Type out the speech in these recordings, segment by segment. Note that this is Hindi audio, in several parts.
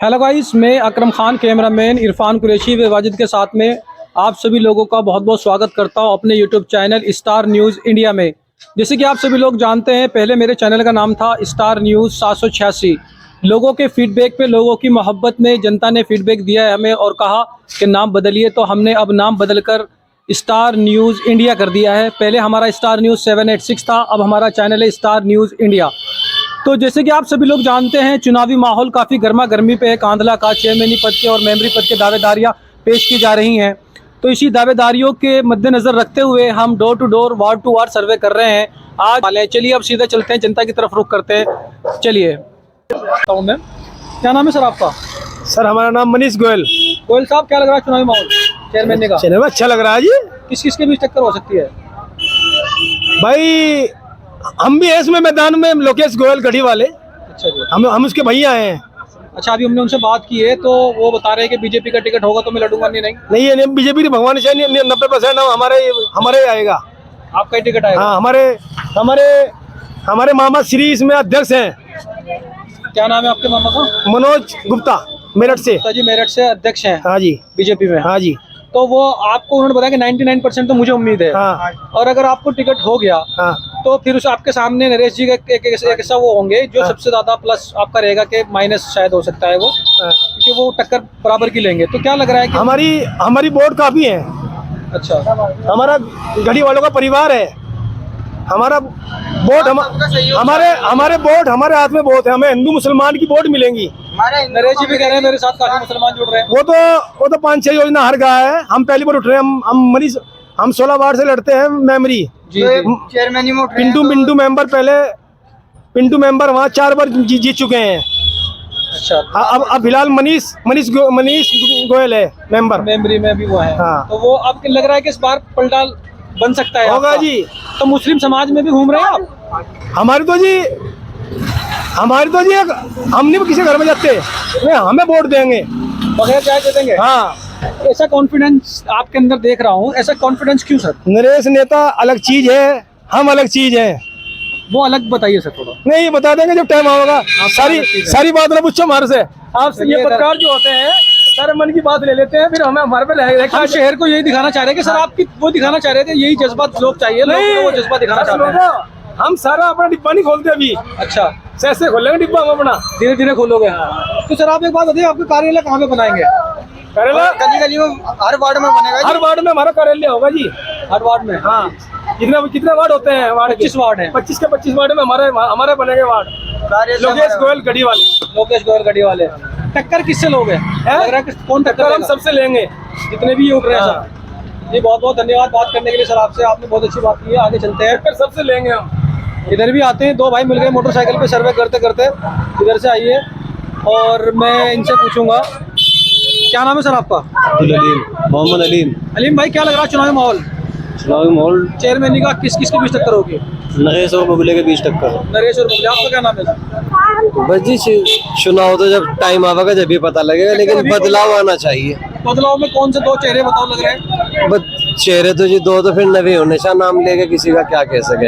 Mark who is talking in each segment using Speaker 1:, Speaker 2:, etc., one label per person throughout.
Speaker 1: हेलो गाइस, मैं अकरम खान कैमरामैन इरफान कुरैशी व वाजिद के साथ में आप सभी लोगों का बहुत बहुत स्वागत करता हूं अपने YouTube channel star news India में। जैसे कि आप सभी लोग जानते हैं, पहले मेरे चैनल का नाम था स्टार न्यूज़ 786। लोगों के फीडबैक पे, लोगों की मोहब्बत में जनता ने फीडबैक दिया है हमें और कहा कि नाम बदलिए, तो हमने अब नाम बदलकर स्टार न्यूज़ इंडिया कर दिया है। पहले हमारा स्टार न्यूज़ 786 था, अब हमारा चैनल है स्टार न्यूज़ इंडिया। तो जैसे कि आप सभी लोग जानते हैं, चुनावी माहौल काफ़ी गर्मा गर्मी पे है। कांधला का चेयरमैनी पद के और मेंबरी पद के दावेदारियां पेश की जा रही हैं। तो इसी दावेदारियों के मद्देनज़र रखते हुए हम door to door, ward to ward survey कर रहे हैं आज। चलिए अब सीधे चलते हैं, जनता की तरफ रुख करते हैं। चलिए। मैम, क्या नाम है सर आपका?
Speaker 2: सर हमारा नाम मनीष गोयल।
Speaker 1: गोयल साहब, क्या लग रहा है चुनावी माहौल चेयरमैन का?
Speaker 2: चलिए, अच्छा लग रहा है जी।
Speaker 1: किस किस के बीच टक्कर हो सकती है
Speaker 2: भाई हम भी हैं इसमें मैदान में, लोकेश गोयल गढ़ी वाले।
Speaker 1: अच्छा जी।
Speaker 2: हम उसके भैया हैं।
Speaker 1: अच्छा, अभी हमने उनसे बात की है तो वो बता रहे हैं कि बीजेपी का टिकट होगा तो मैं लड़ूंगा। नहीं,
Speaker 2: नहीं बीजेपी भगवान चाहिए 90% हमारे आएगा।
Speaker 1: आपका ही टिकट आएगा?
Speaker 2: हाँ, हमारे मामा श्री इसमें अध्यक्ष हैं।
Speaker 1: क्या नाम है आपके मामा का?
Speaker 2: मनोज गुप्ता, मेरठ से।
Speaker 1: जी, मेरठ से अध्यक्ष हैं।
Speaker 2: हाँ जी,
Speaker 1: बीजेपी में।
Speaker 2: हाँ जी।
Speaker 1: तो वो आपको उन्होंने बताया कि 99% तो मुझे उम्मीद है।
Speaker 2: हाँ।
Speaker 1: और अगर आपको टिकट हो गया
Speaker 2: हाँ। तो
Speaker 1: फिर उस आपके सामने नरेश जी का एक ऐसा वो होंगे जो
Speaker 2: हाँ। सबसे
Speaker 1: ज्यादा प्लस आपका रहेगा कि माइनस शायद हो सकता है वो।
Speaker 2: हाँ।
Speaker 1: क्योंकि वो टक्कर बराबर की लेंगे। तो क्या लग रहा है कि
Speaker 2: हमारी वोट काफी है।
Speaker 1: अच्छा,
Speaker 2: हमारा गढ़ी वालों का परिवार है। हमारा वोट हमारे वोट हमारे हाथ में वोट है। हमें हिंदू मुसलमान की वोट मिलेंगी।
Speaker 1: नरेश जी भी कह रहे हैं मेरे साथ काफी मुसलमान जुड़ रहे हैं।
Speaker 2: वो तो 5-6 योजना हर गया है। हम पहली बार उठ रहे हैं। हम 16 वार्ड से लड़ते हैं मेमरी।
Speaker 1: चेयरमैन
Speaker 2: पिंटू मेंबर पहले पिंटू मेंबर वहाँ 4 बार जीत चुके हैं।
Speaker 1: अच्छा,
Speaker 2: अब फिलहाल मनीष गोयल है
Speaker 1: मेमरी में भी वो है।
Speaker 2: हाँ।
Speaker 1: तो वो आपको लग रहा है कि इस बार पलटा बन सकता है?
Speaker 2: होगा जी।
Speaker 1: तो मुस्लिम समाज में भी घूम रहे हैं आप?
Speaker 2: हमारी तो जी हम नहीं किसी घर में जाते, हमें वोट देंगे,
Speaker 1: बगैर चाय दे देंगे।
Speaker 2: हाँ।
Speaker 1: ऐसा कॉन्फिडेंस आपके अंदर देख रहा हूँ, ऐसा कॉन्फिडेंस क्यों सर?
Speaker 2: नरेश नेता अलग चीज है, हम अलग चीज है।
Speaker 1: वो अलग बताइए सर थोड़ा।
Speaker 2: नहीं, बता देंगे जब टाइम होगा। सारी बात ना पूछो हमारे से। आपसे ये पत्रकार जो होते हैं सारे मन की बात ले लेते हैं, फिर हमें हमारे पे
Speaker 1: हम शहर को यही दिखाना चाह रहे हैं कि सर आपकी वो दिखाना चाह रहे थे, यही जज्बा लोग चाहिए। लोग वो जज्बा दिखाना चाह रहे हैं।
Speaker 2: हम सारा अपना डिब्बा नहीं खोलते अभी।
Speaker 1: अच्छा,
Speaker 2: कैसे खोलेंगे डिब्बा हम अपना?
Speaker 1: धीरे धीरे खोलोगे। तो सर आप एक बात बताइए, आपके कार्यालय कहाँ पे बनाएंगे?
Speaker 2: कार्यालय
Speaker 1: गली में, हर वार्ड में बनेगा?
Speaker 2: हर वार्ड में हमारा कार्यालय होगा जी।
Speaker 1: हर वार्ड में?
Speaker 2: हाँ। कितने वार्ड होते हैं?
Speaker 1: 25 वार्ड है।
Speaker 2: 25 के 25 वार्ड में हमारे बनेंगे वार्ड। लोकेश गोयल गढ़ी वाले।
Speaker 1: टक्कर किससे लोगे? लग रहा है कि कौन टक्कर?
Speaker 2: हम सबसे लेंगे,
Speaker 1: जितने भी उठ रहे हैं सर। जी, बहुत बहुत धन्यवाद बात करने के लिए सर आपसे। आपने बहुत अच्छी बात की है। आगे चलते हैं,
Speaker 2: टक्कर सबसे लेंगे हम।
Speaker 1: इधर भी आते हैं। 2 भाई मिल गए मोटरसाइकिल पे सर्वे करते करते। इधर से आइए और मैं इनसे पूछूंगा, क्या नाम है सर आपका?
Speaker 2: मोहम्मद
Speaker 1: अलीम भाई, क्या लग रहा है चुनावी माहौल चेयरमैन का? किस किस के बीच टक्कर होगी?
Speaker 2: नरेश और बबले के बीच टक्कर।
Speaker 1: नरेश और बबले। आपका क्या नाम है सर?
Speaker 2: बस जी, चुनाव तो जब टाइम आवेगा जब भी पता लगेगा, लेकिन बदलाव आना चाहिए।
Speaker 1: बदलाव में कौन से 2 चेहरे बताओ लग रहे हैं?
Speaker 2: बस चेहरे तो जी 2 तो फिर नवे होने से नाम लेके किसी का क्या कह सके।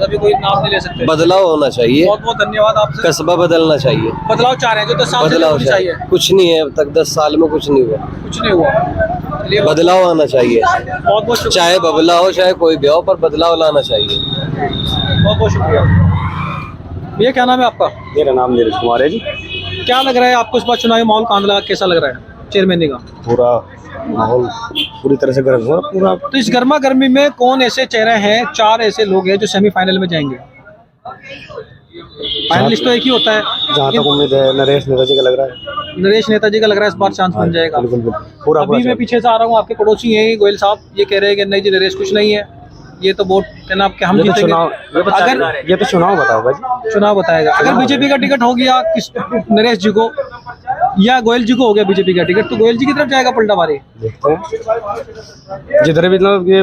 Speaker 1: अभी कोई नाम नहीं ले सकते।
Speaker 2: बदलाव होना चाहिए।
Speaker 1: बहुत बहुत धन्यवाद आपसे।
Speaker 2: कस्बा बदलना चाहिए।
Speaker 1: बदलाव चाह रहे हैं जो 10 साल से
Speaker 2: बदलाव
Speaker 1: चाहिए।
Speaker 2: कुछ नहीं है अब तक, 10 साल में कुछ नहीं हुआ। बदलाव आना चाहिए।
Speaker 1: बहुत बहुत शुक्रिया।
Speaker 2: चाहे बबला हो चाहे कोई भी हो, पर बदलाव लाना चाहिए।
Speaker 1: बहुत बहुत शुक्रिया। भैया, क्या नाम है आपका?
Speaker 2: मेरा नाम नीरज कुमार है जी।
Speaker 1: क्या लग रहा है आपको इस बार चुनावी माहौल कांधला का कैसा लग रहा है चेयरमैन का?
Speaker 2: पूरा माहौल पूरी तरह से गर्म हो पूरा।
Speaker 1: तो इस गर्मा गर्मी में कौन ऐसे चेहरे हैं, 4 ऐसे लोग हैं जो सेमीफाइनल में जाएंगे? फाइनलिस्ट तो एक ही होता है।
Speaker 2: जहाँ तक उम्मीद है नरेश नेताजी का लग रहा है।
Speaker 1: नरेश नेताजी का लग रहा है इस बार चांस बन जाएगा।
Speaker 2: बिल्कुल पूरा।
Speaker 1: अभी मैं पीछे से आ रहा हूँ, आपके पड़ोसी हैं गोयल साहब, ये कह रहे हैं कि नहीं जी नरेश कुछ नहीं है, ये तो वोट जनाब के हम जीतेंगे। अगर
Speaker 2: ये तो चुनाव बताओगा जी।
Speaker 1: चुनाव बताएगा। अगर बीजेपी का टिकट हो गया किस नरेश जी को या गोयल जी को हो गया बीजेपी का टिकट, तो गोयल जी की तरफ जाएगा पलटा मारे।
Speaker 2: देखते हैं जिधर भी मतलब ये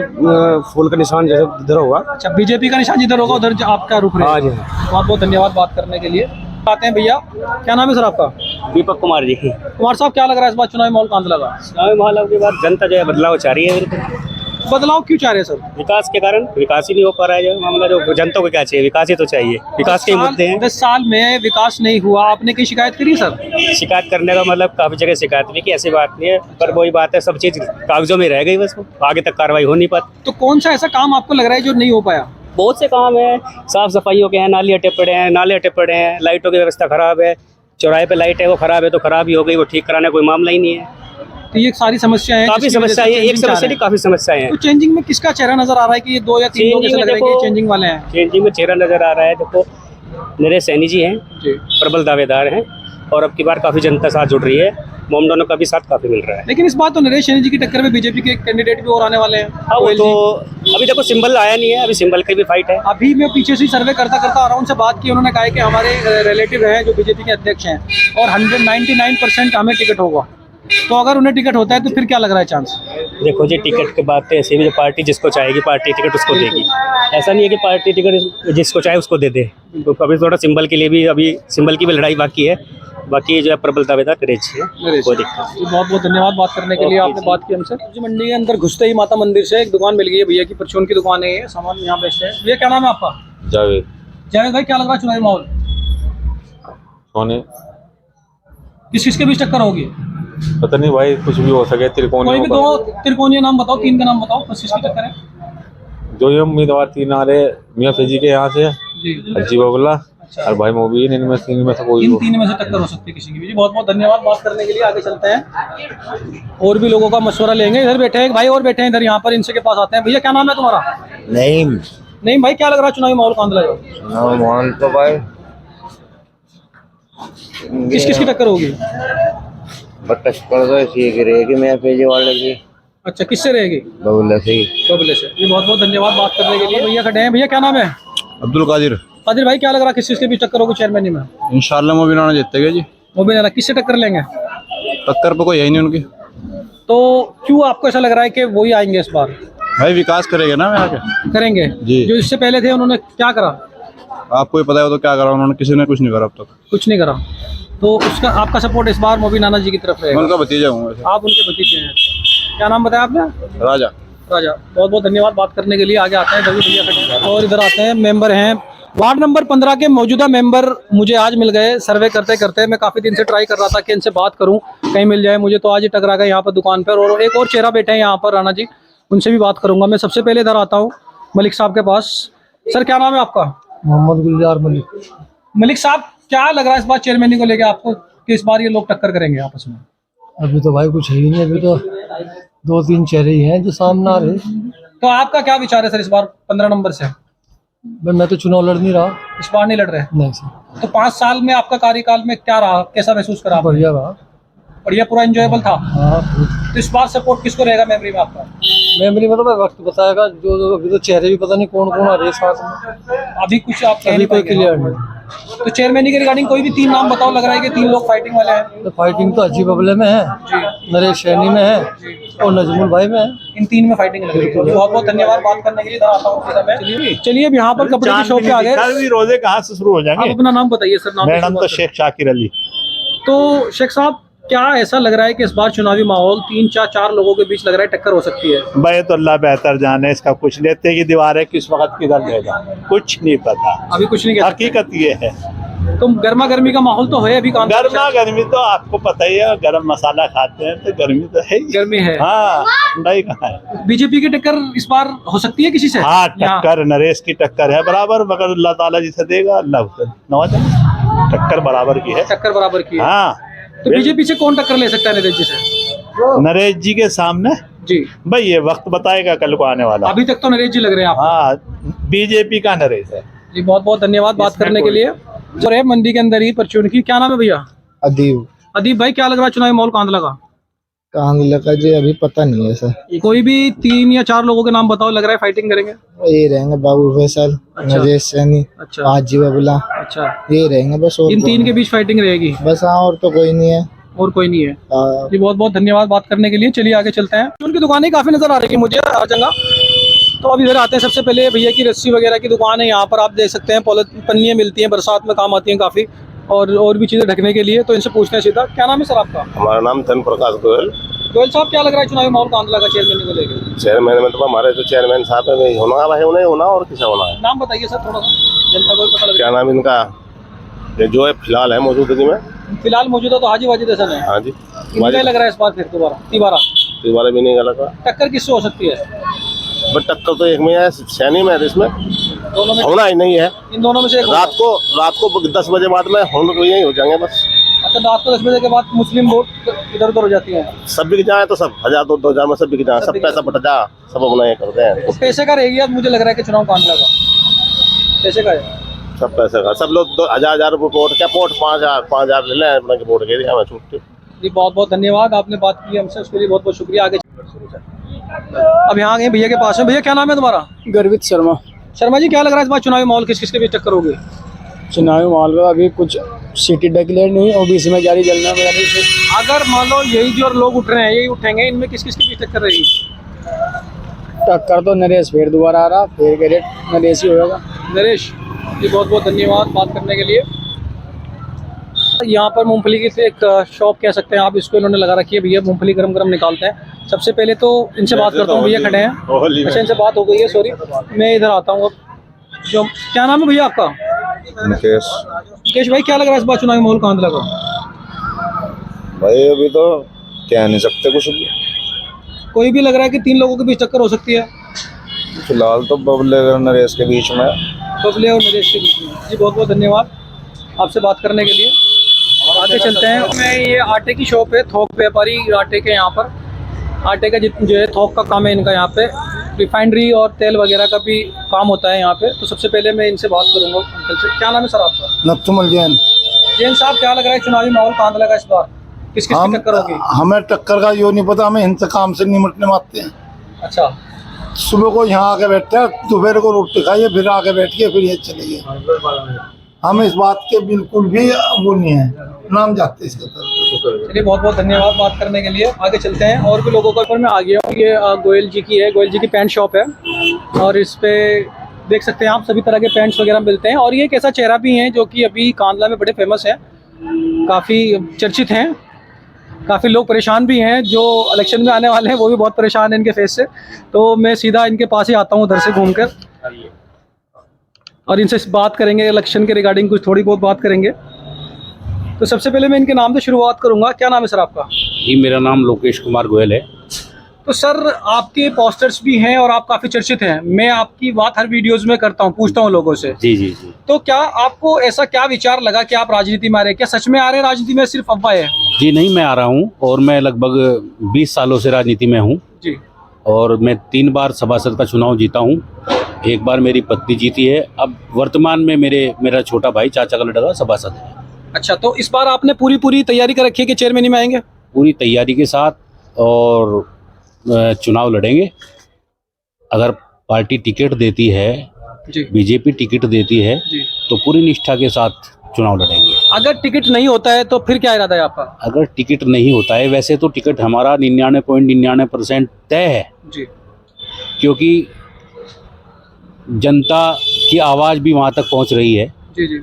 Speaker 2: फूल का निशान जैसे इधर होगा।
Speaker 1: अच्छा, बीजेपी का निशान जिधर होगा उधर आपका रुख रहेगा।
Speaker 2: हाँ जी।
Speaker 1: बहुत बहुत धन्यवाद बात करने के लिए। आते हैं भैया, क्या नाम है सर आपका?
Speaker 3: दीपक कुमार जी।
Speaker 1: कुमार साहब, क्या लग रहा है इस बार चुनावी माहौल कांधला का?
Speaker 3: चुनावी माहौल की बात, जनता जो है बदलाव चाह रही है।
Speaker 1: बदलाव क्यों चाह रहे हैं सर?
Speaker 3: विकास के कारण विकास ही नहीं हो पा रहा है। जो मामला जो जनता को क्या चाहिए, विकास ही तो चाहिए, विकास के ही मुद्दे हैं।
Speaker 1: 10 साल में विकास नहीं हुआ, आपने कहीं शिकायत करी सर?
Speaker 3: शिकायत करने का मतलब काफी जगह शिकायत भी की, ऐसी बात नहीं है, पर वही बात है, सब चीज कागजों में रह गई, बस आगे तक कार्रवाई हो नहीं पाती।
Speaker 1: तो कौन सा ऐसा काम आपको लग रहा है जो नहीं हो पाया?
Speaker 3: बहुत से काम है, साफ सफाइयों के हैं, नाली अटे पड़े हैं, नाले अटे पड़े हैं, लाइटों की व्यवस्था खराब है, चौराहे पे लाइट है वो खराब है तो खराब ही हो गई, वो ठीक कराने का कोई मामला ही नहीं है।
Speaker 1: तो ये सारी समस्याएं हैं,
Speaker 3: काफी
Speaker 1: जिसकी वजह से
Speaker 3: समस्याएं हैं, एक
Speaker 1: changing चाह
Speaker 3: समस्या
Speaker 1: रहे
Speaker 3: नहीं
Speaker 1: हैं।
Speaker 3: काफी समस्याएं हैं।
Speaker 1: तो चेंजिंग में किसका चेहरा नजर आ रहा है कि ये 2 या 3 लोग ऐसे लग रहे हैं कि ये चेंजिंग वाले हैं?
Speaker 3: चेंजिंग में चेहरा नजर आ रहा है, देखो नरेश सैनी जी हैं,
Speaker 1: जी।
Speaker 3: प्रबल दावेदार हैं, और अब की बार काफी जनता साथ जुड़ रही है, मोम दोनों का भी साथ काफी मिल रहा है।
Speaker 1: लेकिन इस बार तो नरेश सैनी जी की टक्कर में बीजेपी के कैंडिडेट भी और आने वाले हैं।
Speaker 3: हाँ, वो
Speaker 1: गोयल
Speaker 3: तो
Speaker 1: जी।
Speaker 3: अभी देखो सिंबल आया नहीं है, अभी सिंबल की भी फाइट है।
Speaker 1: अभी मैं पीछे से सर्वे करता करता आ रहा हूं, उनसे बात की, उन्होंने कहा है कि हमारे रिलेटिव हैं जो बीजेपी के अध्यक्ष हैं और 199% हमें टिकट होगा। तो अगर उन्हें टिकट होता है तो फिर क्या लग रहा है चांस?
Speaker 3: देखो जी, टिकट की बात तो ऐसे भी, जो पार्टी जिसको चाहेगी पार्टी टिकट उसको देगी, ऐसा नहीं है कि पार्टी टिकट जिसको चाहे उसको दे दे। तो अभी थोड़ा सिंबल के लिए भी, अभी सिंबल की भी लड़ाई बाकी है, बाकी जो है प्रबल दावेदार नरेश है, कोई दिक्कत नहीं।
Speaker 1: बहुत बहुत धन्यवाद बात करने के लिए, आपने बात की हमसे। सब्जी मंडी के अंदर घुसते ही माता मंदिर से एक दुकान मिल गई है, भैया की परचून की दुकान है, ये सामान यहाँ बेचते हैं। भैया क्या नाम है आपका?
Speaker 4: जावेद।
Speaker 1: जावेद भाई, क्या लग रहा है चुनावी माहौल?
Speaker 4: सोने
Speaker 1: किस किस के बीच टक्कर होगी?
Speaker 4: पता नहीं भाई, कुछ भी हो सके, त्रिकोणीय
Speaker 1: कोई भी 2 त्रिकोणीय नाम बताओ, 3 का नाम बताओ, बस किसकी टक्कर है?
Speaker 4: जो ये उम्मीदवार 3 आ रहे, मियां फैजी के यहाँ से,
Speaker 1: जी।
Speaker 4: अज्जी बबला और भाई मोबीन, इनमें से कोई
Speaker 1: इन
Speaker 4: हो।
Speaker 1: 3 में से टक्कर हो सकती है किसी की भी। जी बहुत बहुत धन्यवाद बात करने के लिए, आगे चलते हैं और भी लोगों का मशवरा लेंगे। इधर बैठे हैं एक भाई और बैठे हैं इधर, यहाँ पर इनसे के पास आते हैं। भैया क्या नाम है तुम्हारा? नहीं भाई, क्या लग रहा है चुनावी माहौल कौन लगा?
Speaker 5: माहौल तो भाई
Speaker 1: किस किस की टक्कर होगी?
Speaker 5: टक्कर तो ऐसी की रहेगी मैं पेजे वाले की,
Speaker 1: अच्छा, किससे रहेगी?
Speaker 5: बबुल्ला से ही।
Speaker 1: बबले से। जी बहुत बहुत धन्यवाद बात करने के लिए। भैया खड़े हैं, भैया क्या नाम है?
Speaker 6: अब्दुल कादिर।
Speaker 1: कादिर भाई, क्या लग रहा है किस किस के बीच टक्कर होगी चेयरमैनी में?
Speaker 6: इंशाल्लाह मोबिन आना जीतेगा जी।
Speaker 1: मोबिन आना। किससे टक्कर लेंगे?
Speaker 6: टक्कर पे कोई है ही नहीं उनकी।
Speaker 1: तो क्यों आपको ऐसा लग रहा है कि वही आएंगे इस बार?
Speaker 6: भाई विकास करेगा ना यहाँ के।
Speaker 1: करेंगे
Speaker 6: जी।
Speaker 1: जो इससे पहले थे उन्होंने क्या करा?
Speaker 6: आपको ही पता है तो क्या करा उन्होंने, किसी ने कुछ नहीं करा अब तक।
Speaker 1: कुछ नहीं करा। तो उसका आपका सपोर्ट इस बार मोबिन नाना जी की तरफ
Speaker 6: मैं
Speaker 1: रहेगा?
Speaker 6: उनका भतीजा हूँ वैसे।
Speaker 1: आप उनके भतीजे हैं। क्या नाम बताया आपने?
Speaker 6: राजा।
Speaker 1: राजा। बहुत बहुत धन्यवाद बात करने के लिए। आगे आते हैं, रवि भैया खड़े हैं। और इधर आते हैं, मेंबर हैं वार्ड नंबर 15 के मौजूदा मेंबर मुझे आज मिल गए सर्वे करते करते। मैं काफ़ी दिन से ट्राई कर रहा था कि इनसे बात करूं, कहीं मिल जाए मुझे, तो आज ही टकरा गए यहाँ पर दुकान पर। और एक और चेहरा बैठे हैं यहाँ पर, राणा जी, उनसे भी बात करूंगा। मैं सबसे पहले इधर आता हूँ मलिक साहब के पास। सर क्या नाम है आपका?
Speaker 2: मोहम्मद गुलजार मलिक।
Speaker 1: मलिक साहब, क्या लग रहा है इस बार चेयरमैनी को लेकर आपको कि इस बार ये लोग टक्कर करेंगे आपस में?
Speaker 2: अभी तो भाई कुछ है ही नहीं, अभी तो 2-3 चेहरे ही हैं जो सामने आ रहे।
Speaker 1: तो आपका क्या विचार है सर इस बार 15 नंबर से?
Speaker 2: मैं तो चुनाव लड़ नहीं रहा।
Speaker 1: इस बार नहीं लड़ रहे?
Speaker 2: नहीं सर।
Speaker 1: तो 5 साल में आपका कार्यकाल में क्या रहा, कैसा महसूस करा आपने?
Speaker 2: बढ़िया रहा।
Speaker 1: बढ़िया, पूरा एंजॉयबल था।
Speaker 2: हाँ,
Speaker 1: तो इस बार सपोर्ट किसको रहेगा मेमोरी में आपका?
Speaker 2: मेमोरी में तो भाई वक्त बताएगा। जो अभी तो चेहरे भी पता नहीं कौन कौन आ रहे साथ में,
Speaker 1: अभी कुछ आप कह
Speaker 2: अभी
Speaker 1: नहीं
Speaker 2: कोई
Speaker 1: पाएंगे।
Speaker 2: क्लियर नहीं।
Speaker 1: तो चेयरमैनी के रिगार्डिंग कोई भी 3 नाम बताओ, लग रहा है कि 3 लोग फाइटिंग वाले हैं।
Speaker 2: तो फाइटिंग तो अजीब बबले में है, नरेश सैनी में है और नजमुल भाई में है।
Speaker 1: इन 3 में फाइटिंग लग रही है। बहुत बहुत धन्यवाद बात करने के लिए। इधर आता हूं सीधा मैं। चलिए अब यहाँ पर कपड़े की शॉप पे आ गए।
Speaker 7: कल भी रोजे कहाँ से शुरू हो
Speaker 1: आप
Speaker 7: जाएंगे?
Speaker 1: अपना नाम बताइए सर। नाम
Speaker 7: मेरा
Speaker 1: से
Speaker 7: नाम तो
Speaker 1: शुरुआत
Speaker 7: शेख शाकिर अली।
Speaker 1: करें। तो शेख साहब, क्या ऐसा लग रहा है कि इस बार चुनावी माहौल 3-4 लोगों के बीच लग रहा है टक्कर हो सकती है?
Speaker 7: भाई तो अल्लाह बेहतर जाने, इसका कुछ लेते की दीवार है, किस वक्त किधर लेगा कुछ नहीं पता।
Speaker 1: अभी कुछ नहीं कह सकते।
Speaker 7: हकीकत ये है।
Speaker 1: तो गर्मा गर्मी का माहौल तो है अभी कानपुर में।
Speaker 7: गर्मा गर्मी तो आपको पता ही है, गरम मसाला खाते हैं तो गर्मी तो है ही।
Speaker 1: गर्मी है।
Speaker 7: हाँ, नहीं कहाँ है।
Speaker 1: बीजेपी की टक्कर इस बार हो सकती है किसी से?
Speaker 7: हाँ,
Speaker 1: यहाँ।
Speaker 7: टक्कर नरेश की टक्कर है बराबर, मगर अल्लाह ताला जिसे देगा अल्लाह उसे नवाजा। टक्कर बराबर की है।
Speaker 1: टक्कर बराबर की है।
Speaker 7: हाँ,
Speaker 1: तो बीजेपी से कौन टक्कर ले सकता है नरेश जी से?
Speaker 7: नरेश जी के सामने
Speaker 1: जी
Speaker 7: भाई ये वक्त बताएगा कल को आने वाला।
Speaker 1: अभी तक तो नरेश जी लग रहे हैं आप।
Speaker 7: हाँ, बीजेपी का नरेश है।
Speaker 1: जी बहुत बहुत धन्यवाद बात करने के लिए। और है मंडी के अंदर ही परचून की। क्या नाम है भैया?
Speaker 5: अदीब।
Speaker 1: अदीब भाई, क्या लग रहा है चुनावी माहौल कहाँ लगा?
Speaker 5: कहाँ लगा जी अभी पता नहीं है सर।
Speaker 1: कोई भी 3 या 4 लोगों के नाम बताओ, लग रहा है फाइटिंग करेंगे।
Speaker 5: ये रहेंगे बाबू फैसल,
Speaker 1: अच्छा।
Speaker 5: नरेश सैनी,
Speaker 1: अच्छा
Speaker 5: आजी बबला,
Speaker 1: अच्छा।
Speaker 5: ये रहेंगे बस। और
Speaker 1: इन 3 के बीच फाइटिंग रहेगी
Speaker 5: बस। हाँ, और तो कोई नहीं है।
Speaker 1: और कोई नहीं है।
Speaker 5: हाँ।
Speaker 1: जी बहुत बहुत धन्यवाद बात करने के लिए। चलिए आगे चलते हैं। उनकी दुकानें काफ़ी नज़र आ रही है मुझे हर जगह। तो अब इधर आते हैं। सबसे पहले भैया की रस्सी वगैरह की दुकान है। यहाँ पर आप देख सकते हैं पन्नियाँ मिलती हैं, बरसात में काम आती हैं काफ़ी, और भी चीज़ें ढकने के लिए। तो इनसे पूछते हैं सीधा, क्या नाम है सर आपका?
Speaker 8: हमारा नाम धन प्रकाश गोयल।
Speaker 1: गोयल साहब, क्या लग रहा है चुनावी माहौल कांधला का चेयरमैन को लेकर?
Speaker 5: चेयरमैन में तो हमारे जो चेयरमैन साहब है वही होना है, उन्हें होना और किसे होना है।
Speaker 1: नाम बताइए सर थोड़ा सा, जनता को भी पता लगे।
Speaker 5: क्या नाम इनका, ये जो है फिलहाल है मौजूदगी में?
Speaker 1: फिलहाल मौजूदा तो हाजी वाजिद हसन है।
Speaker 5: हाँ जी,
Speaker 1: इनका लग रहा है इस बार फिर दोबारा
Speaker 5: दोबारा भी नहीं गलत है।
Speaker 1: टक्कर किससे हो सकती है?
Speaker 5: बट टक्कर तो एक में है, सैनी में है, इसमें
Speaker 1: दोनों में
Speaker 5: होना ही नहीं है।
Speaker 1: इन दोनों में से एक होगा।
Speaker 5: रात को 10 बजे बाद में हम लोग यही हो जाएंगे बस।
Speaker 1: अच्छा, रात को 10 बजे के बाद मुस्लिम वोट इधर उधर हो जाती है।
Speaker 5: सब बिक जाए तो सब 1000 2,000 में सब बिक जाए, सब पैसा बट जा, सब अपना ये करते हैं।
Speaker 1: तो पैसे का रहेगी अब, मुझे लग रहा है कि चुनाव कांधला का पैसे का है।
Speaker 5: सब पैसे का, सब लोग 1000 रुपये वोट, क्या वोट 5,000 ले लें अपना वोट के लिए, हमें छूट।
Speaker 1: जी बहुत बहुत धन्यवाद, आपने बात की हमसे, उसके लिए बहुत बहुत शुक्रिया। आगे अब यहाँ गए भैया के पास में। भैया क्या नाम है तुम्हारा?
Speaker 8: गर्वित शर्मा।
Speaker 1: शर्मा जी, क्या लग रहा है इस बार चुनावी माहौल किस किस के बीच टक्कर होगी?
Speaker 8: चुनावी माहौल का अभी कुछ सीटें डिक्लेयर नहीं, ओबीसी में जारी चलना मेरा नहीं।
Speaker 1: अगर मान लो यही जो लोग उठ रहे हैं यही उठेंगे, इनमें किस किस के बीच टक्कर रहेगी?
Speaker 8: टक्कर तो नरेश फिर दोबारा आ रहा, फिर कैरेट नरेश ही होगा।
Speaker 1: नरेश जी, बहुत बहुत धन्यवाद बात करने के लिए। यहाँ पर मूंगफली की एक शॉप कह सकते हैं आप इसको, इन्होंने लगा रखी है। भैया मूंगफली गरम गरम निकालते हैं। सबसे पहले तो इनसे बात करता हूँ, भैया खड़े हैं। अच्छा, इनसे बात हो गई है, सॉरी मैं इधर आता हूँ। अब जो क्या नाम है भैया आपका?
Speaker 6: मुकेश।
Speaker 1: मुकेश भाई, क्या लग रहा है इस बार चुनावी माहौल कांधला का?
Speaker 6: भाई अभी तो कह नहीं सकते कुछ भी,
Speaker 1: कोई भी लग रहा है कि 3 लोगों के बीच टक्कर हो सकती है।
Speaker 6: फिलहाल तो बबले और नरेश के बीच में।
Speaker 1: बबले और नरेश के बीच में। जी बहुत बहुत धन्यवाद आपसे बात करने के लिए। आगे चलते हैं। मैं ये आटे की शॉप है, थोक व्यापारी आटे के, यहाँ पर आटे का जो है थोक का काम है इनका। यहाँ पे रिफाइनरी और तेल वगैरह का भी काम होता है यहाँ पे। तो सबसे पहले मैं इनसे बात करूँगा अंकल से। क्या नाम है सर आपका?
Speaker 2: नथुमल जैन।
Speaker 1: जैन साहब, क्या लग रहा है चुनावी माहौल कांधला का इस बार किस किस की टक्कर होगी?
Speaker 2: हमें टक्कर का यो नहीं पता, हमें हिंसा काम से निमटने मारते हैं।
Speaker 1: अच्छा,
Speaker 2: सुबह को यहाँ आके बैठते हैं, दोपहर को रोटी खाइए, फिर आके बैठ के फिर ये चले गए। हम इस बात के बिल्कुल भी वो नहीं है, नाम जाते इसके तरफ।
Speaker 1: चलिए बहुत बहुत धन्यवाद बात करने के लिए। आगे चलते हैं, और भी लोगों के ऊपर मैं आ गया हूँ। ये गोयल जी की है, गोयल जी की पैंट शॉप है, और इस पे देख सकते हैं आप सभी तरह के पैंट्स वगैरह मिलते हैं। और ये एक ऐसा चेहरा भी है जो कि अभी कांधला में बड़े फेमस है, काफ़ी चर्चित हैं, काफ़ी लोग परेशान भी हैं। जो इलेक्शन में आने वाले हैं वो भी बहुत परेशान हैं इनके फेस से। तो मैं सीधा इनके पास ही आता हूँ उधर से घूमकर, और इनसे बात करेंगे इलेक्शन के रिगार्डिंग, कुछ थोड़ी बहुत बात करेंगे। तो सबसे पहले मैं इनके नाम से शुरुआत करूंगा। क्या नाम है सर आपका?
Speaker 3: जी, मेरा नाम लोकेश कुमार गोयल है।
Speaker 1: तो सर, आपके पोस्टर्स भी हैं और आप काफ़ी चर्चित हैं। मैं आपकी बात हर वीडियोस में करता हूं, पूछता हूं लोगों से।
Speaker 3: जी जी जी
Speaker 1: तो क्या आपको ऐसा क्या विचार लगा कि आप राजनीति में आ रहे हैं? क्या सच में आ रहे हैं राजनीति में, सिर्फ अफवाह है?
Speaker 3: जी नहीं, मैं आ रहा हूँ, और मैं लगभग 20 सालों से राजनीति में हूँ।
Speaker 1: जी।
Speaker 3: और मैं 3 बार सभासद का चुनाव जीता हूँ। एक बार मेरी पत्नी जीती है। अब वर्तमान में मेरा छोटा भाई चाचा का लड़का सभासद है।
Speaker 1: अच्छा, तो इस बार आपने पूरी तैयारी कर रखी है कि चेयरमैन में आएंगे?
Speaker 3: पूरी तैयारी के साथ, और चुनाव लड़ेंगे। अगर पार्टी टिकट देती है,
Speaker 1: जी,
Speaker 3: बीजेपी टिकट देती है,
Speaker 1: जी,
Speaker 3: तो पूरी निष्ठा के साथ चुनाव लड़ेंगे।
Speaker 1: अगर टिकट नहीं होता है तो फिर क्या इरादा है आपका?
Speaker 3: अगर टिकट नहीं होता है, वैसे तो टिकट हमारा 99.99% तय है,
Speaker 1: जी,
Speaker 3: क्योंकि जनता की आवाज़ भी वहाँ तक पहुँच रही है।
Speaker 1: जी, जी,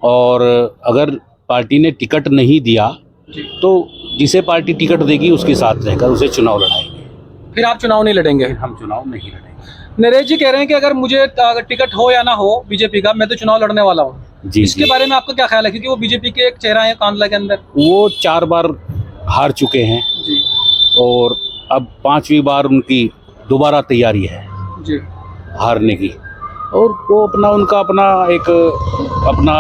Speaker 3: और अगर पार्टी ने टिकट नहीं दिया
Speaker 1: जी,
Speaker 3: तो जिसे पार्टी टिकट देगी उसके साथ रहकर उसे चुनाव लड़ाएंगे।
Speaker 1: फिर आप चुनाव नहीं लड़ेंगे?
Speaker 3: हम चुनाव नहीं लड़ेंगे।
Speaker 1: नरेश जी कह रहे हैं कि अगर मुझे टिकट हो या ना हो बीजेपी का, मैं तो चुनाव लड़ने वाला हूँ।
Speaker 3: जी,
Speaker 1: इसके
Speaker 3: जी।
Speaker 1: बारे में आपका क्या ख्याल है? क्योंकि वो बीजेपी के एक चेहरा है कांधला के अंदर।
Speaker 3: वो 4 बार हार चुके हैं,
Speaker 1: जी,
Speaker 3: और अब 5वीं बार उनकी दोबारा तैयारी है
Speaker 1: जी,
Speaker 3: हारने की। और वो उनका अपना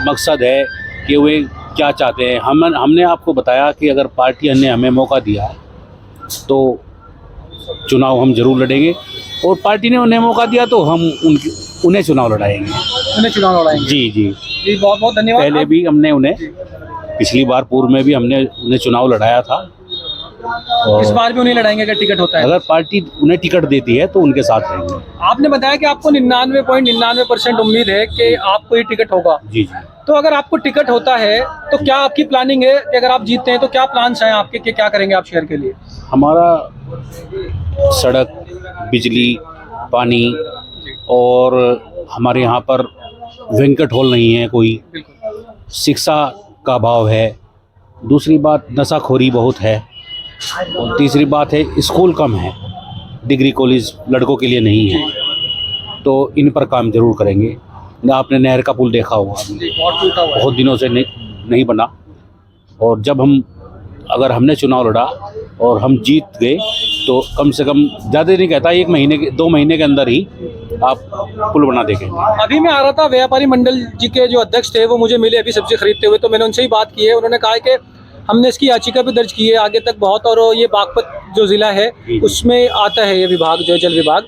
Speaker 3: मकसद है कि वे क्या चाहते हैं। हमने आपको बताया कि अगर पार्टी ने हमें मौका दिया तो चुनाव हम जरूर लड़ेंगे, और पार्टी ने उन्हें मौका दिया तो हम उन्हें चुनाव लड़ाएंगे।
Speaker 1: उन्हें चुनाव लड़ाएंगे?
Speaker 3: जी जी
Speaker 1: जी, बहुत बहुत धन्यवाद।
Speaker 3: पहले भी हमने उन्हें, पिछली बार पूर्व में भी हमने उन्हें चुनाव लड़ाया था, और
Speaker 1: इस बार भी उन्हें लड़ाएंगे अगर टिकट होता है?
Speaker 3: अगर पार्टी उन्हें टिकट देती है तो उनके साथ रहेंगे।
Speaker 1: आपने बताया कि आपको 99.99% उम्मीद है कि आपको ये टिकट होगा।
Speaker 3: जी जी।
Speaker 1: तो अगर आपको टिकट होता है तो क्या आपकी प्लानिंग है कि अगर आप जीतते हैं तो क्या प्लान्स हैं आपके, कि क्या करेंगे आप शहर के लिए?
Speaker 3: हमारा सड़क, बिजली, पानी, और हमारे यहाँ पर वेंकट हॉल नहीं है कोई,
Speaker 1: बिल्कुल।
Speaker 3: शिक्षा का अभाव है, दूसरी बात नशाखोरी बहुत है,
Speaker 9: और तीसरी बात है स्कूल कम है, डिग्री कॉलेज लड़कों के लिए नहीं है, तो इन पर काम जरूर करेंगे। आपने नहर का पुल देखा होगा, बहुत दिनों से नहीं बना, और जब अगर हमने चुनाव लड़ा और हम जीत गए तो कम से कम ज़्यादा नहीं कहता 1 महीने के 2 महीने के अंदर ही आप पुल बना देंगे।
Speaker 1: अभी मैं आ रहा था, व्यापारी मंडल जी के जो अध्यक्ष थे वो मुझे मिले अभी सब्जी खरीदते हुए, तो मैंने उनसे ही बात की है। उन्होंने कहा है कि हमने इसकी याचिका भी दर्ज की है आगे तक बहुत, और ये बागपत जो जिला है उसमें आता है ये विभाग जो है जल विभाग,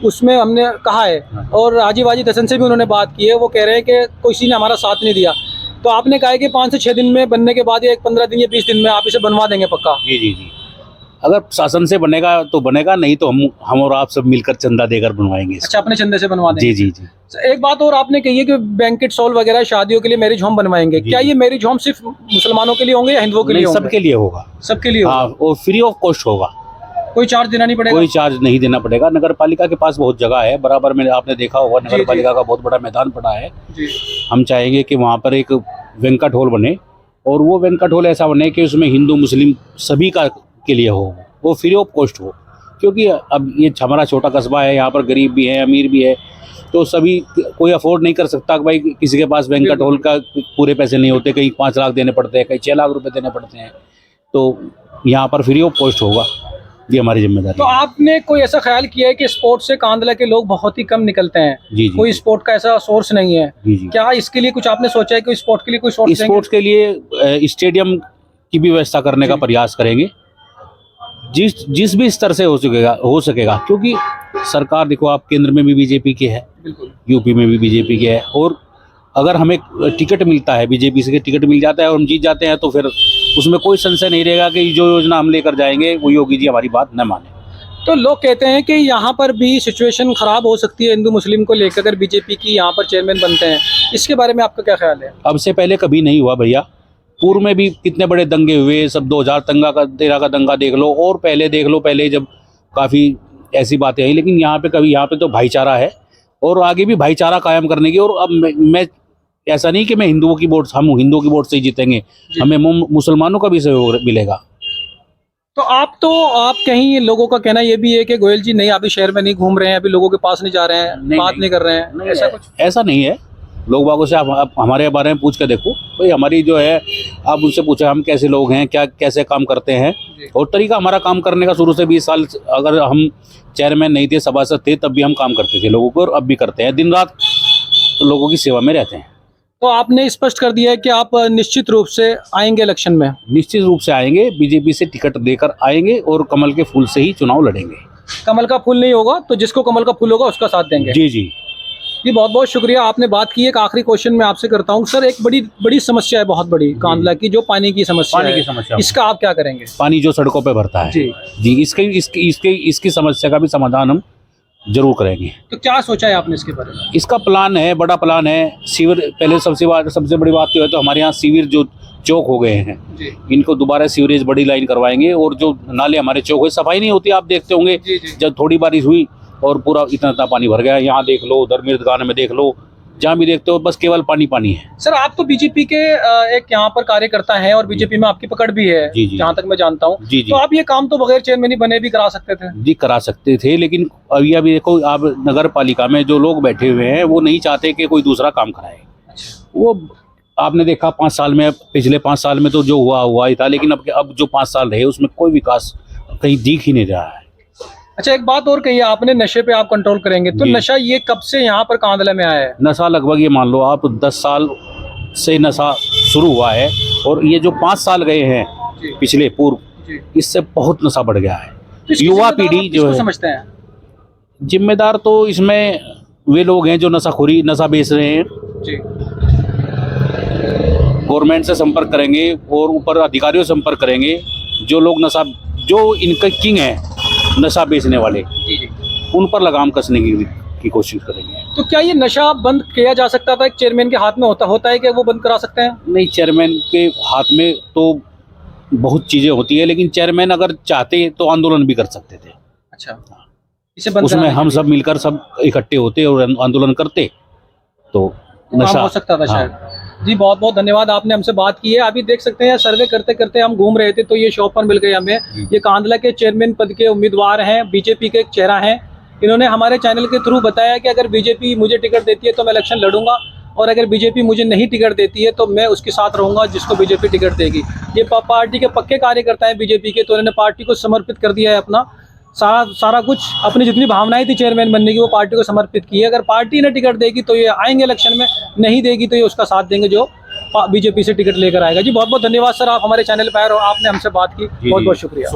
Speaker 1: उसमें हमने कहा है। और राजीव वाजिद हसन से भी उन्होंने बात की है, वो कह रहे हैं कि किसी ने हमारा साथ नहीं दिया। तो आपने कहा है कि 5 से 6 दिन में बनने के बाद या 15 दिन या 20 दिन में आप इसे बनवा देंगे पक्का?
Speaker 9: जी जी जी, अगर शासन से बनेगा तो बनेगा, नहीं तो हम और आप सब मिलकर चंदा देकर बनवाएंगे।
Speaker 1: अच्छा, अपने चंदे से बनवा देंगे?
Speaker 9: जी जी जी।
Speaker 1: एक बात और आपने कही है कि बैंकेट हॉल वगैरह शादियों के लिए मैरिज होम बनवाएंगे, क्या ये मैरिज होम सिर्फ मुसलमानों के लिए होंगे या हिंदुओं के लिए होंगे?
Speaker 9: सबके लिए होगा।
Speaker 1: सबके लिए?
Speaker 9: हाँ, और फ्री ऑफ कॉस्ट होगा,
Speaker 1: कोई चार्ज देना नहीं पड़ेगा?
Speaker 9: कोई चार्ज नहीं देना पड़ेगा। नगर पालिका के पास बहुत जगह है, बराबर में आपने देखा होगा नगर पालिका का बहुत बड़ा मैदान पड़ा है। हम चाहेंगे कि वहाँ पर एक वेंकट हॉल बने, और वो वेंकट हॉल ऐसा बने कि उसमें हिंदू मुस्लिम सभी का के लिए हो, वो फ्री ऑफ कॉस्ट हो। क्योंकि अब ये हमारा छोटा कस्बा है, यहाँ पर गरीब भी है अमीर भी है, तो सभी कोई अफोर्ड नहीं कर सकता कि भाई किसी के पास वेंकट हॉल का पूरे पैसे नहीं होते, कहीं 5 लाख देने पड़ते हैं, कहीं 6 लाख रुपए देने पड़ते हैं, तो यहाँ पर फ्री ऑफ कॉस्ट होगा, ये हमारी जिम्मेदारी।
Speaker 1: तो आपने कोई ऐसा ख्याल किया है कि स्पोर्ट्स से कांदला के लोग बहुत ही कम निकलते हैं?
Speaker 9: जी,
Speaker 1: कोई स्पोर्ट का ऐसा सोर्स नहीं है?
Speaker 9: जी जी।
Speaker 1: क्या इसके लिए कुछ आपने सोचा है कि स्पोर्ट के लिए कोई सोर्स?
Speaker 9: स्पोर्ट्स के लिए स्टेडियम की भी व्यवस्था करने का प्रयास करेंगे, जिस भी स्तर से हो सकेगा, क्योंकि सरकार देखो आप केंद्र में भी बीजेपी की है, यूपी में भी बीजेपी की है, और अगर हमें टिकट मिलता है बीजेपी से टिकट मिल जाता है और हम जीत जाते हैं, तो फिर उसमें कोई संशय नहीं रहेगा कि जो योजना हम लेकर जाएंगे वो योगी जी हमारी बात न माने।
Speaker 1: तो लोग कहते हैं कि यहाँ पर भी सिचुएशन खराब हो सकती है हिंदू मुस्लिम को लेकर अगर बीजेपी की यहाँ पर चेयरमैन बनते हैं, इसके बारे में आपका क्या ख्याल है?
Speaker 9: अब से पहले कभी नहीं हुआ भैया, पूर्व में भी कितने बड़े दंगे हुए, सब 2013 का दंगा देख लो, और पहले देख लो, पहले जब काफ़ी ऐसी बातें आई, लेकिन यहाँ पे तो भाईचारा है, और आगे भी भाईचारा कायम करने की। और अब मैं ऐसा नहीं कि हम हिंदुओं की वोट से ही जीतेंगे, हमें मुसलमानों का भी सहयोग मिलेगा।
Speaker 1: तो आप कहीं लोगों का कहना ये भी है कि गोयल जी नहीं अभी शहर में नहीं घूम रहे हैं, अभी लोगों के पास नहीं जा रहे हैं, बात नहीं कर रहे हैं, ऐसा कुछ?
Speaker 9: ऐसा नहीं है, लोग बागों से आप हमारे बारे में पूछ के देखो भाई, हमारी जो है आप उनसे पूछे हम कैसे लोग हैं, क्या कैसे काम करते हैं, और तरीका हमारा काम करने का शुरू से 20 साल, अगर हम चेयरमैन नहीं थे, सभासद थे, तब भी हम काम करते थे लोगों को, और अब भी करते हैं, दिन रात लोगों की सेवा में रहते हैं।
Speaker 1: तो आपने स्पष्ट कर दिया है कि आप निश्चित रूप से आएंगे इलेक्शन में?
Speaker 9: निश्चित रूप से आएंगे, बीजेपी से टिकट देकर आएंगे, और कमल के फूल से ही चुनाव लड़ेंगे।
Speaker 1: कमल का फूल नहीं होगा तो जिसको कमल का फूल होगा उसका साथ देंगे?
Speaker 9: जी जी
Speaker 1: जी, बहुत बहुत शुक्रिया, आपने बात की। एक आखिरी क्वेश्चन मैं आपसे करता हूँ सर, एक बड़ी समस्या है, बहुत बड़ी कांदला की, जो पानी की समस्या है, इसका आप क्या करेंगे?
Speaker 9: पानी जो सड़कों पे भरता है जी, इसकी समस्या का भी समाधान हम जरूर करेंगे।
Speaker 1: तो क्या सोचा है आपने इसके बारे में?
Speaker 9: इसका प्लान है, बड़ा प्लान है। सीवर पहले सबसे बड़ी बात तो है, तो हमारे यहाँ सीवर जो चौक हो गए हैं, इनको दोबारा सीवरेज बड़ी लाइन करवाएंगे, और जो नाले हमारे चौक है, सफाई नहीं होती, आप देखते होंगे जब थोड़ी बारिश हुई और पूरा इतना पानी भर गया, यहाँ देख लो, उधर मिर्दगान में देख लो, जहाँ भी देखते हो बस केवल पानी पानी है।
Speaker 1: सर आप तो बीजेपी के एक यहाँ पर कार्यकर्ता हैं, और बीजेपी में आपकी पकड़ भी है जहाँ तक मैं जानता हूँ, तो आप ये काम तो बगैर चेयरमैन बने भी करा सकते थे?
Speaker 9: जी करा सकते थे, लेकिन अभी देखो आप नगर पालिका में जो लोग बैठे हुए हैं वो नहीं चाहते कि कोई दूसरा काम कराए। वो आपने देखा 5 साल में, पिछले 5 साल में तो जो हुआ ही था, लेकिन अब जो 5 साल रहे उसमें कोई विकास कहीं दिख ही नहीं रहा है।
Speaker 1: अच्छा, एक बात और कही आपने, नशे पे आप कंट्रोल करेंगे, तो नशा ये कब से यहाँ पर कांदला में आया है?
Speaker 9: नशा लगभग ये मान लो आप 10 साल से नशा शुरू हुआ है, और ये जो 5 साल गए हैं पिछले पूर्व, इससे बहुत नशा बढ़ गया है।
Speaker 1: तो
Speaker 9: युवा पीढ़ी जो है,
Speaker 1: समझते हैं
Speaker 9: जिम्मेदार तो इसमें वे लोग हैं जो नशा बेच रहे हैं। गवर्नमेंट से संपर्क करेंगे और ऊपर अधिकारियों से संपर्क करेंगे, जो लोग जो इनका किंग है नशा बेचने वाले, उन पर लगाम कसने की कोशिश करेंगे।
Speaker 1: तो क्या ये नशा बंद किया जा सकता था? एक चेयरमैन के हाथ में होता है कि वो बंद करा सकते हैं?
Speaker 9: नहीं, चेयरमैन के हाथ में तो बहुत चीजें होती है, लेकिन चेयरमैन अगर चाहते तो आंदोलन भी कर सकते थे।
Speaker 1: अच्छा, इसे बंद
Speaker 9: उसमें हम सब मिलकर सब इकट्ठे होते और आंदोलन करते तो नशा
Speaker 1: हो सकता था शायद। जी बहुत बहुत धन्यवाद, आपने हमसे बात की है। अभी देख सकते हैं सर्वे करते करते हम घूम रहे थे तो ये शॉप पर मिल गई हमें। ये कांदला के चेयरमैन पद के उम्मीदवार हैं, बीजेपी के एक चेहरा हैं। इन्होंने हमारे चैनल के थ्रू बताया कि अगर बीजेपी मुझे टिकट देती है तो मैं इलेक्शन लड़ूंगा, और अगर बीजेपी मुझे नहीं टिकट देती है तो मैं उसके साथ रहूंगा जिसको बीजेपी टिकट देगी। ये पार्टी के पक्के कार्यकर्ता हैं बीजेपी के, तो इन्होंने पार्टी को समर्पित कर दिया है अपना सारा कुछ, अपनी जितनी भावनाएं थी चेयरमैन बनने की वो पार्टी को समर्पित की है। अगर पार्टी इन्हें टिकट देगी तो ये आएंगे इलेक्शन में, नहीं देगी तो ये उसका साथ देंगे जो बीजेपी से टिकट लेकर आएगा। जी बहुत बहुत धन्यवाद सर, आप हमारे चैनल पर आए और आपने हमसे बात की, बहुत बहुत शुक्रिया।